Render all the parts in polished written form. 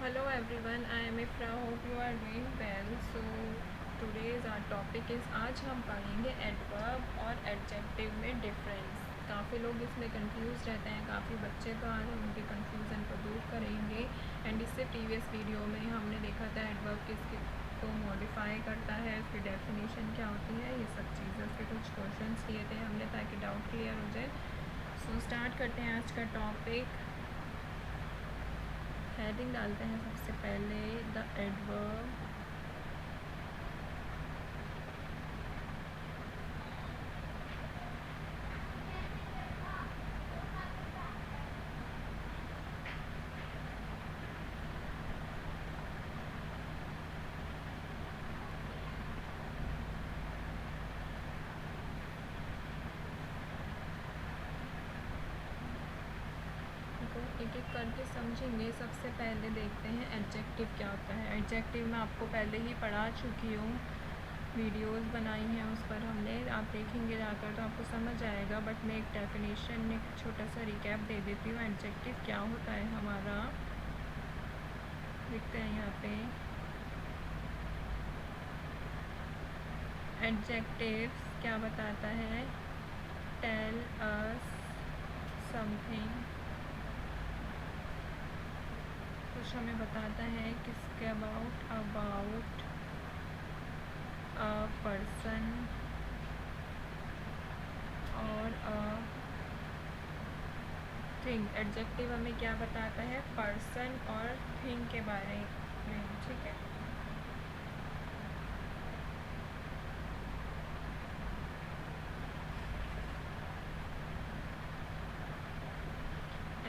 hello everyone, I am Ifra. Hope you are doing well. So today's our topic is आज हम पढ़ेंगे adverb और adjective में difference. काफ़ी लोग इसमें कंफ्यूज रहते हैं, काफ़ी बच्चे, तो आज हम उनके कंफ्यूजन को दूर करेंगे। एंड इससे प्रीवियस वीडियो में हमने देखा था एडवर्ब किसके को मॉडिफाई करता है, उसकी डेफिनेशन क्या होती है, ये सब चीज़ें, उसके कुछ क्वेश्चंस लिए थे हमने ताकि डाउट क्लियर हो जाए। सो स्टार्ट करते हैं आज का टॉपिक। हेडिंग डालते हैं सबसे पहले द एडवर्ब। एक एक करके समझेंगे। सबसे पहले देखते हैं एडजेक्टिव क्या होता है। एडजेक्टिव मैं आपको पहले ही पढ़ा चुकी हूँ, वीडियोस बनाई हैं उस पर हमने, आप देखेंगे जाकर तो आपको समझ आएगा। बट मैं एक डेफिनेशन, एक छोटा सा रिकैप दे देती हूँ। एडजेक्टिव क्या होता है हमारा, देखते हैं यहाँ पे। एडजेक्टिव क्या बताता है, टेल अस समथिंग, कुछ हमें बताता है किसके अबाउट अ पर्सन और अ थिंग। एडजेक्टिव हमें क्या बताता है, पर्सन और थिंग के बारे में, ठीक है।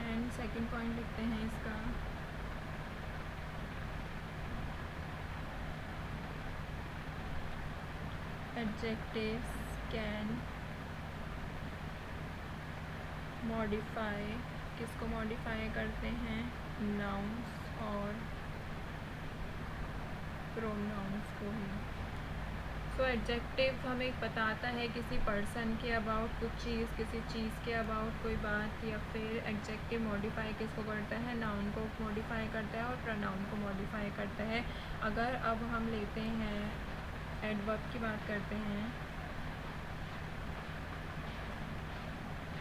एंड सेकंड पॉइंट लिखते हैं इसका, एडजेक्टिव्स कैन मॉडिफाई, किसको मॉडिफाई करते हैं, नाउन्स और प्रोनाउंस को ही। सो एडजेक्टिव हमें बताता है किसी पर्सन के अबाउट कुछ चीज़, किसी चीज़ के अबाउट कोई बात, या फिर एडजेक्टिव मॉडिफाई किसको करता है, नाउन को मॉडिफाई करता है और प्रोनाउन को मॉडिफाई करता है। अगर अब हम लेते हैं एडवर्ब की बात करते हैं।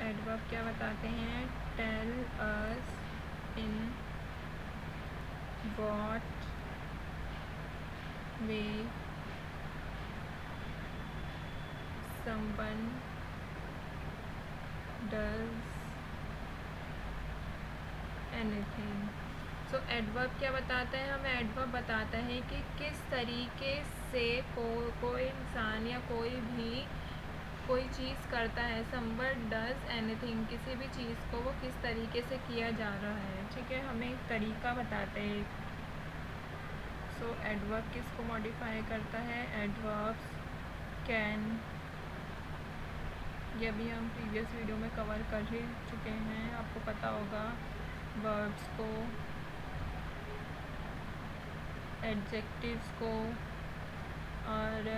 एडवर्ब क्या बताते हैं, tell us in what way someone does anything। So adverb क्या बताता है, हमें एडवर्ब बताता है कि किस तरीके से कोई इंसान या कोई भी कोई चीज़ करता है। समवन डज एनीथिंग, किसी भी चीज़ को वो किस तरीके से किया जा रहा है, ठीक है, हमें एक तरीका बताते हैं। सो एडवर्ब किसको मॉडिफाई करता है, एडवर्ब्स कैन, ये भी हम प्रीवियस वीडियो में कवर कर ही चुके हैं, आपको पता होगा। वर्ब्स को, एडजेक्टिव्स को और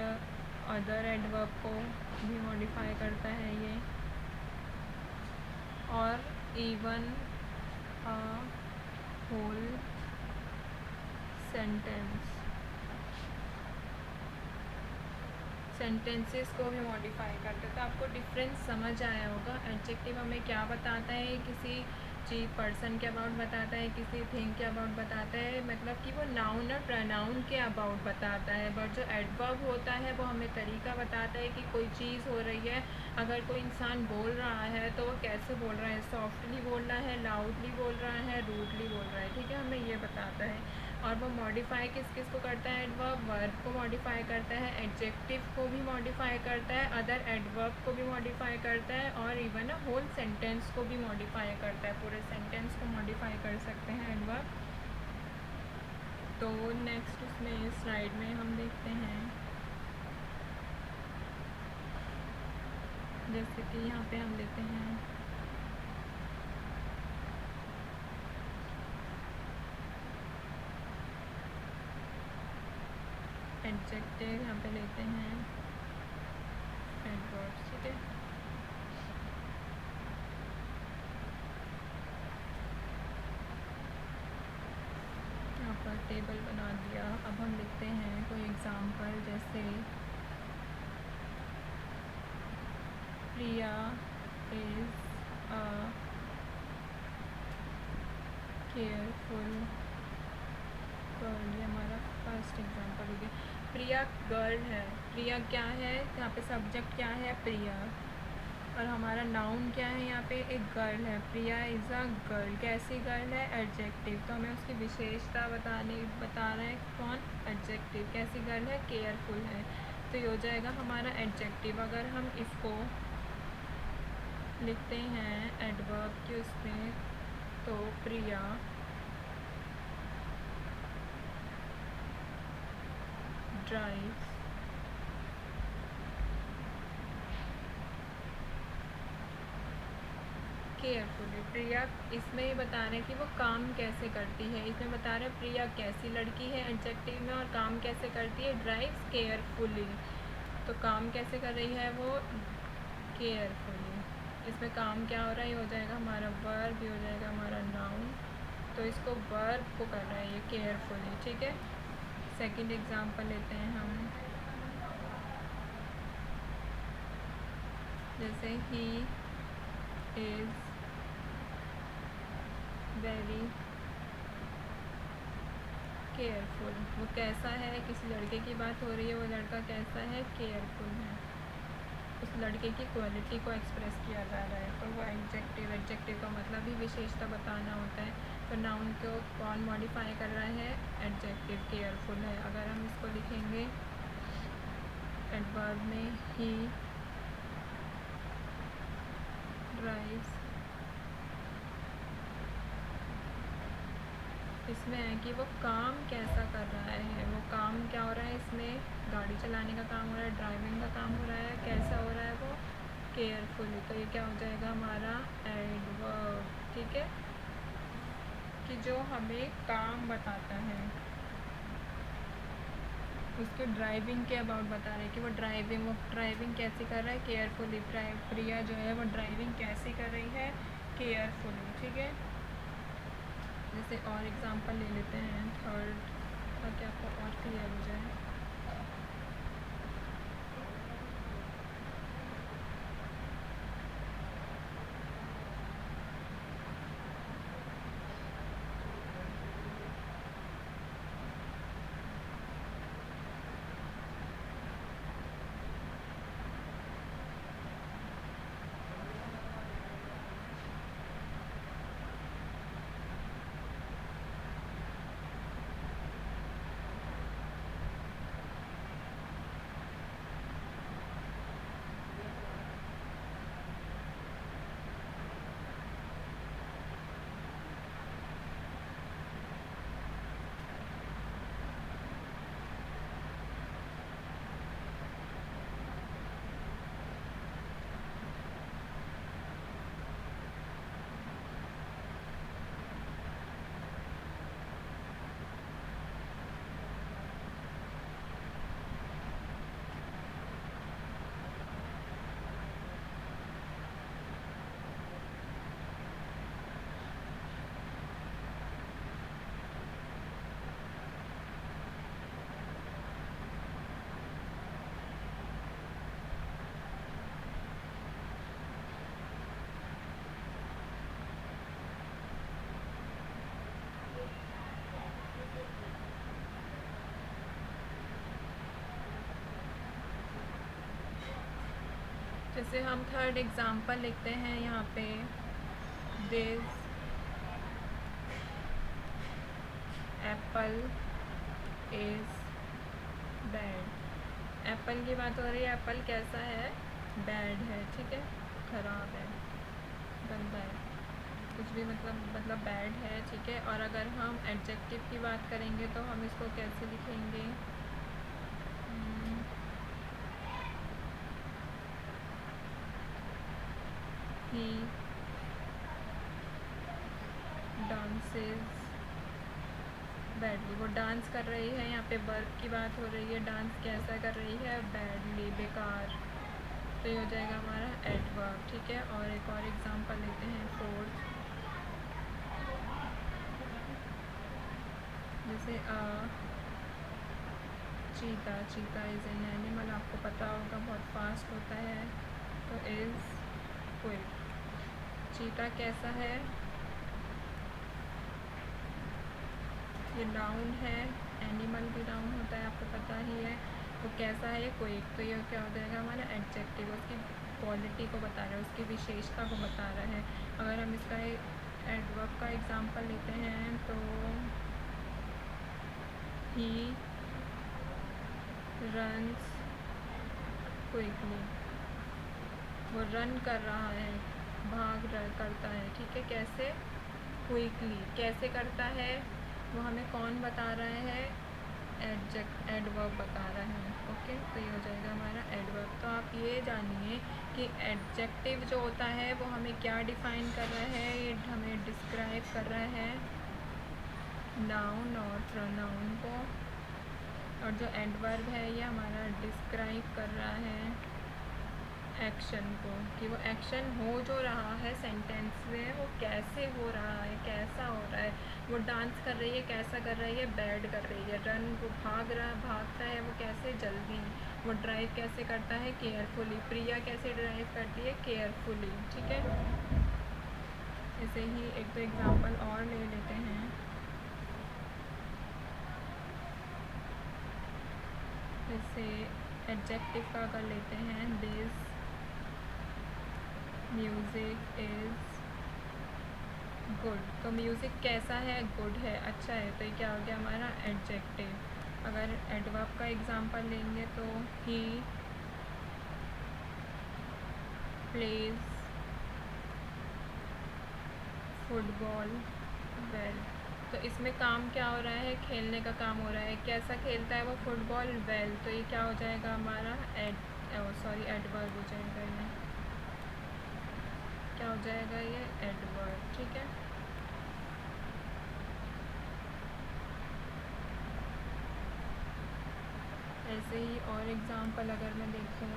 अदर एडवर्ब को भी मॉडिफाई करता है ये, और इवन अ होल सेंटेंसेस को भी मॉडिफाई करते हैं। तो आपको डिफरेंस समझ आया होगा। एडजेक्टिव हमें क्या बताता है, किसी चीज़, पर्सन के अबाउट बताता है, किसी थिंग के अबाउट बताता है, मतलब कि वो नाउन और प्रोनाउन के अबाउट बताता है। बट जो एडवर्ब होता है वो हमें तरीका बताता है कि कोई चीज़ हो रही है, अगर कोई इंसान बोल रहा है तो वो कैसे बोल रहा है, सॉफ्टली बोल रहा है, लाउडली बोल रहा है, रूडली बोल रहा है, ठीक है, हमें ये बताता है। और वो मॉडिफाई किस किस को करता है, एडवर्ब वर्ब को मॉडिफाई करता है, एडजेक्टिव को भी मॉडिफाई करता है, अदर एडवर्ब को भी मॉडिफाई करता है, और इवन होल सेंटेंस को भी मॉडिफाई करता है, पूरे सेंटेंस को मॉडिफाई कर सकते हैं एडवर्ब। तो नेक्स्ट उसमें स्लाइड में हम देखते हैं, जैसे कि यहाँ पे हम लेते हैं एडजेक्टिव, यहाँ पे लेते हैं एडवर्ब्स, ठीक है। यहाँ टेबल बना दिया। अब हम लिखते हैं कोई एग्जांपल, जैसे प्रिया इज़ अ केयरफुल गर्ल। ये हमारा फर्स्ट एग्जांपल हो गया। प्रिया गर्ल है, प्रिया क्या है, यहाँ पे सब्जेक्ट क्या है, प्रिया, और हमारा नाउन क्या है, यहाँ पे एक गर्ल है। प्रिया इज़ अ गर्ल, कैसी गर्ल है, एडजेक्टिव, तो हमें उसकी विशेषता बता रहे हैं कौन, एडजेक्टिव। कैसी गर्ल है, केयरफुल है, तो ये हो जाएगा हमारा एडजेक्टिव। अगर हम इसको लिखते हैं एडवर्ब के उसमें, तो प्रिया ड्राइव्स केयरफुली। प्रिया, इसमें ये बता रहे हैं कि वो काम कैसे करती है। इसमें बता रहे हैं प्रिया कैसी लड़की है एडजेक्टिव में, और काम कैसे करती है, ड्राइव्स केयरफुली। तो काम कैसे कर रही है वो, केयरफुली। इसमें काम क्या हो रहा है, ये हो जाएगा हमारा वर्ब, ये हो जाएगा हमारा नाउन, तो इसको वर्ब को कर रहा है ये केयरफुली, ठीक है। सेकंड एग्जांपल लेते हैं हम, जैसे ही इज़ वेरी केयरफुल। वो कैसा है, किसी लड़के की बात हो रही है, वो लड़का कैसा है, केयरफुल है। उस लड़के की क्वालिटी को एक्सप्रेस किया जा रहा है, तो वो एडजेक्टिव, एडजेक्टिव का मतलब ही विशेषता बताना होता है। तो नाउन को कौन मॉडिफाई कर रहा है, एडजेक्टिव, केयरफुल है। अगर हम इसको लिखेंगे एडवर्ब में, ही ड्राइव्स, इसमें है कि वो काम कैसा कर रहा है, वो काम क्या हो रहा है, इसमें गाड़ी चलाने का काम हो रहा है, ड्राइविंग का काम हो रहा है, कैसा हो रहा है वो, केयरफुली। तो ये क्या हो जाएगा हमारा एडवर्ब, ठीक है, कि जो हमें काम बताता है, उसको ड्राइविंग के अबाउट बता रहे हैं कि वो ड्राइविंग कैसी कर रहा है, केयरफुली। प्रिया जो है वो ड्राइविंग कैसी कर रही है, केयरफुली, ठीक है। जैसे और एग्जांपल ले लेते हैं थर्ड, ताकि आपको और क्लियर हो जाए। जैसे हम थर्ड एग्जांपल लिखते हैं यहाँ पे, this Apple is bad. Apple की बात हो रही है, एप्पल कैसा है, बैड है, ठीक है, ख़राब है, गंदा है, कुछ भी मतलब बैड है, ठीक है। और अगर हम एडजेक्टिव की बात करेंगे तो हम इसको कैसे लिखेंगे, ही डांसेस बैडली। वो डांस कर रही है, यहाँ पे वर्ब की बात हो रही है, डांस कैसा कर रही है, बैडली, बेकार। तो ये हो जाएगा हमारा एडवर्ब, ठीक है। और एक और एग्जांपल लेते हैं फोर्थ, जैसे जैसे चीता, चीता इज़ एन एनिमल, आपको पता होगा बहुत फास्ट होता है, तो इज़ क्विक। चीता कैसा है, ये नाउन है, एनिमल भी नाउन होता है, आपको पता ही है। तो कैसा है ये, क्विक, तो ये क्या हो जाएगा हमारा एडजेक्टिव, उसकी क्वालिटी को बता रहा है, उसकी विशेषता को बता रहा है। अगर हम इसका एडवर्ब का एग्जांपल लेते हैं तो ही रन्स क्विकली, वो रन कर रहा है, करता है, ठीक है। कैसे, क्विकली, कैसे करता है, वो हमें कौन बता रहा है, एडवर्ब बता रहा है। ओके, तो ये हो जाएगा हमारा एडवर्ब। तो आप ये जानिए कि एडजेक्टिव जो होता है वो हमें क्या डिफाइन कर रहा है, ये हमें डिस्क्राइब कर रहा है नाउन और प्रोनाउन को, और जो एडवर्ब है ये हमारा डिस्क्राइब कर रहा है एक्शन को, कि वो एक्शन हो जो रहा है सेंटेंस में वो कैसे हो रहा है, कैसा हो रहा है। वो डांस कर रही है, कैसा कर रही है, बैड कर रही है। रन, वो भागता है, वो कैसे, जल्दी। वो ड्राइव कैसे करता है, केयरफुली। प्रिया कैसे ड्राइव करती है, केयरफुली, ठीक है। ऐसे ही एक दो एग्जांपल और ले लेते हैं। जैसे एडजेक्टिव का कर लेते हैं, दिस म्यूज़िक इज़ गुड। तो म्यूज़िक कैसा है, गुड है, अच्छा है, तो ये क्या हो गया हमारा एडजेक्टिव। अगर एडवर्ब का एग्जांपल लेंगे तो ही प्लेज फुटबॉल वेल। तो इसमें काम क्या हो रहा है, खेलने का काम हो रहा है। कैसा खेलता है वो, फुटबॉल वेल, तो ये क्या हो जाएगा हमारा एडवर्ब हो जाएगा। ये क्या हो जाएगा, ये एडवर्ब, ठीक है। ऐसे ही और एग्जांपल अगर मैं देखूँ,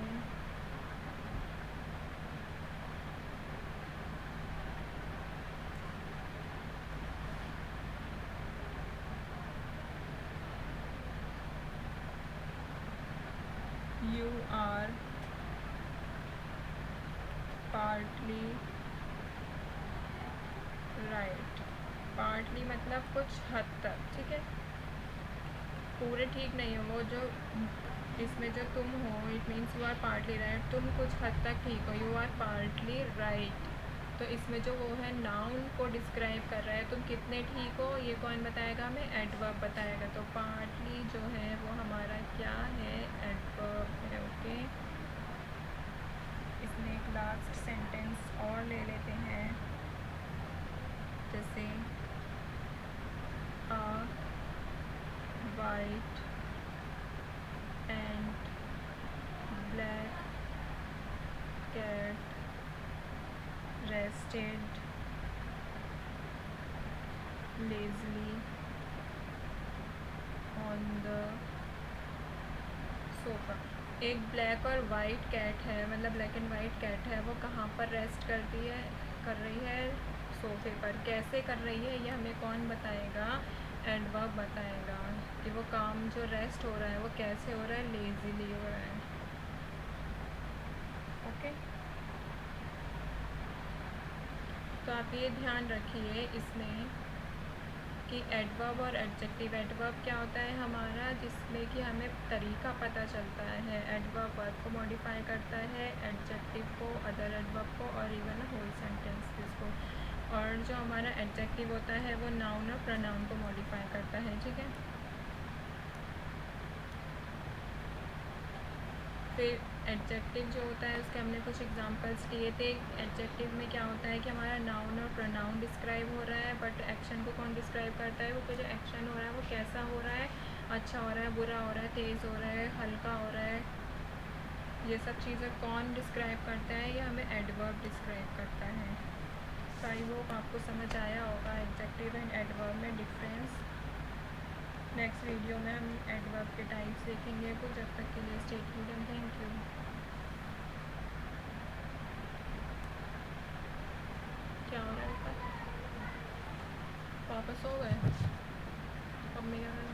you are partly right. Partly मतलब कुछ हद तक, ठीक है, पूरे ठीक नहीं हो। वो जो इसमें जो तुम हो, it means you are partly right, तुम कुछ हद तक ठीक हो, यू आर पार्टली राइट। तो इसमें जो वो है नाउन को डिस्क्राइब कर रहा है, तुम कितने ठीक हो, ये कौन बताएगा, हमें एडवर्ब बताएगा। तो पार्टली जो है वो हमारा क्या है, एडवर्ब है। ओके, इसमें एक लास्ट सेंटेंस और ले लेते हैं, जैसे a white and black cat rested lazily on the sofa। एक ब्लैक और वाइट कैट है, मतलब ब्लैक एंड वाइट कैट है, वो कहाँ पर रेस्ट कर रही है, सोफे पर। कैसे कर रही है ये हमें कौन बताएगा, एडवर्ब बताएगा, कि वो काम जो रेस्ट हो रहा है वो कैसे हो रहा है, लेजीली हो रहा है। ओके, तो आप ये ध्यान रखिए इसमें कि एडवर्ब और एडजेक्टिव। एडवर्ब क्या होता है हमारा, जिसमें कि हमें तरीका पता चलता है। एडवर्ब वर्ब को मॉडिफाई करता है, एडजेक्टिव को, अदर एडवर्ब को, और इवन होल सेंटेंसेस को। और जो हमारा एडजेक्टिव होता है वो नाउन और प्रोनाउन को मॉडिफाई करता है, ठीक है। फिर एडजेक्टिव जो होता है उसके हमने कुछ एग्जांपल्स दिए थे। एडजेक्टिव में क्या होता है कि हमारा नाउन और प्रोनाउन डिस्क्राइब हो रहा है, बट एक्शन को कौन डिस्क्राइब करता है, वो जो एक्शन हो रहा है वो कैसा हो रहा है, अच्छा हो रहा है, बुरा हो रहा है, तेज़ हो रहा है, हल्का हो रहा है, ये सब चीज़ें कौन डिस्क्राइब करता है, ये हमें एडवर्ब डिस्क्राइब करता है। तो आई होप आपको समझ आया होगा एडजेक्टिव एंड एडवर्ब में डिफरेंस। नेक्स्ट वीडियो में हम एडवर्ब के टाइप्स देखेंगे कुछ। जब तक के लिए stay tuned and thank you. क्या हो रहा है, वापस हो गए। में क्या करना है।